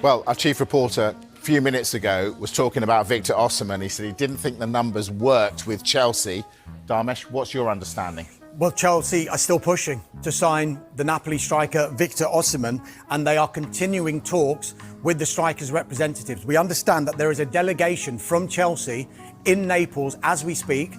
Well, our chief reporter a few minutes ago was talking about Victor Osimhen. He said he didn't think the numbers worked with Chelsea. Dharmesh, what's your understanding? Well, Chelsea are still pushing to sign the Napoli striker Victor Osimhen, and they are continuing talks with the striker's representatives. We understand that there is a delegation from Chelsea in Naples as we speak,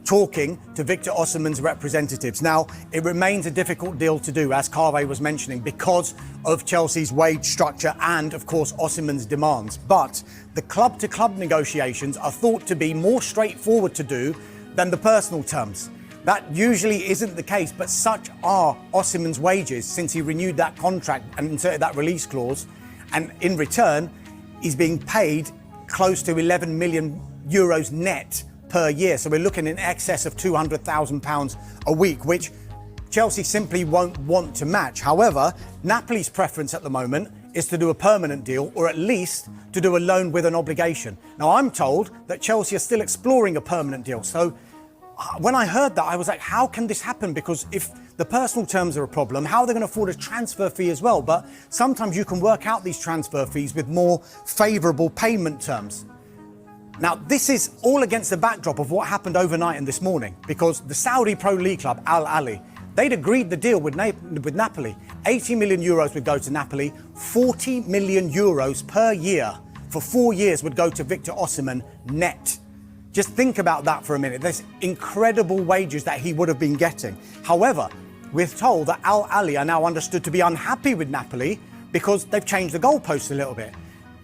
talking to Victor Osimhen's representatives. Now, it remains a difficult deal to do, as Carve was mentioning, because of Chelsea's wage structure and, of course, Osimhen's demands. But the club-to-club negotiations are thought to be more straightforward to do than the personal terms. That usually isn't the case, but such are Osimhen's wages since he renewed that contract and inserted that release clause. And in return, he's being paid close to 11 million euros net per year. So we're looking in excess of £200,000 a week, which Chelsea simply won't want to match. However, Napoli's preference at the moment is to do a permanent deal, or at least to do a loan with an obligation. Now, I'm told that Chelsea are still exploring a permanent deal. So when I heard that, I was like, how can this happen? Because if the personal terms are a problem, how are they going to afford a transfer fee as well? But sometimes you can work out these transfer fees with more favourable payment terms. Now, this is all against the backdrop of what happened overnight and this morning, because the Saudi Pro League club, Al Ahly, they'd agreed the deal with Napoli. 80 million euros would go to Napoli, 40 million euros per year for 4 years would go to Victor Osimhen net. Just think about that for a minute. There's incredible wages that he would have been getting. However, we're told that Al Ahly are now understood to be unhappy with Napoli because they've changed the goalposts a little bit.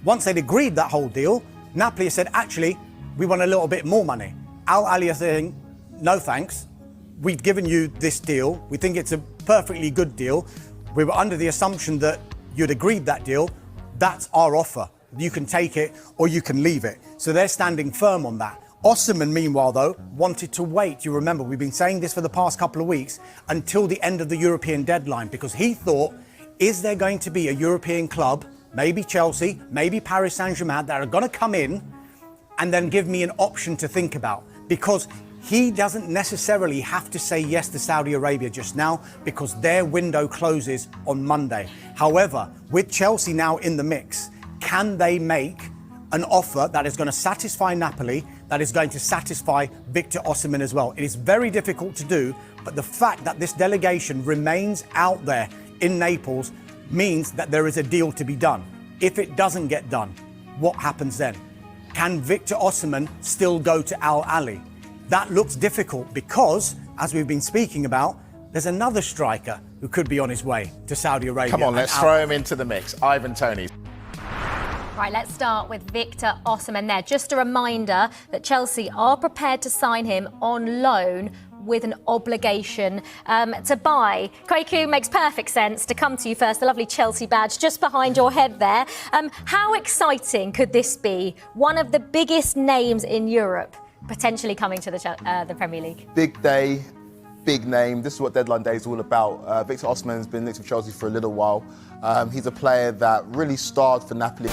Once they'd agreed that whole deal, Napoli said, actually, we want a little bit more money. Al Ahly are saying, no thanks. We've given you this deal. We think it's a perfectly good deal. We were under the assumption that you'd agreed that deal. That's our offer. You can take it or you can leave it. So they're standing firm on that. Osimhen, meanwhile, though, wanted to wait. You remember, we've been saying this for the past couple of weeks, until the end of the European deadline, because he thought, is there going to be a European club, maybe Chelsea, maybe Paris Saint-Germain, that are going to come in and then give me an option to think about? Because he doesn't necessarily have to say yes to Saudi Arabia just now, because their window closes on Monday. However, with Chelsea now in the mix, can they make an offer that is going to satisfy Napoli, that is going to satisfy Victor Osimhen as well? It is very difficult to do, but the fact that this delegation remains out there in Naples means that there is a deal to be done. If it doesn't get done, what happens then? Can Victor Osimhen still go to Al Ahly? That looks difficult because, as we've been speaking about, there's another striker who could be on his way to Saudi Arabia. Come on, let's throw him into the mix. Ivan Toney. Right, let's start with Victor Osimhen there. Just a reminder that Chelsea are prepared to sign him on loan with an obligation to buy. Kweku, makes perfect sense to come to you first. The lovely Chelsea badge just behind your head there. How exciting could this be? One of the biggest names in Europe potentially coming to the Premier League. Big day, big name. This is what deadline day is all about. Victor Osimhen has been linked with Chelsea for a little while. He's a player that really starred for Napoli.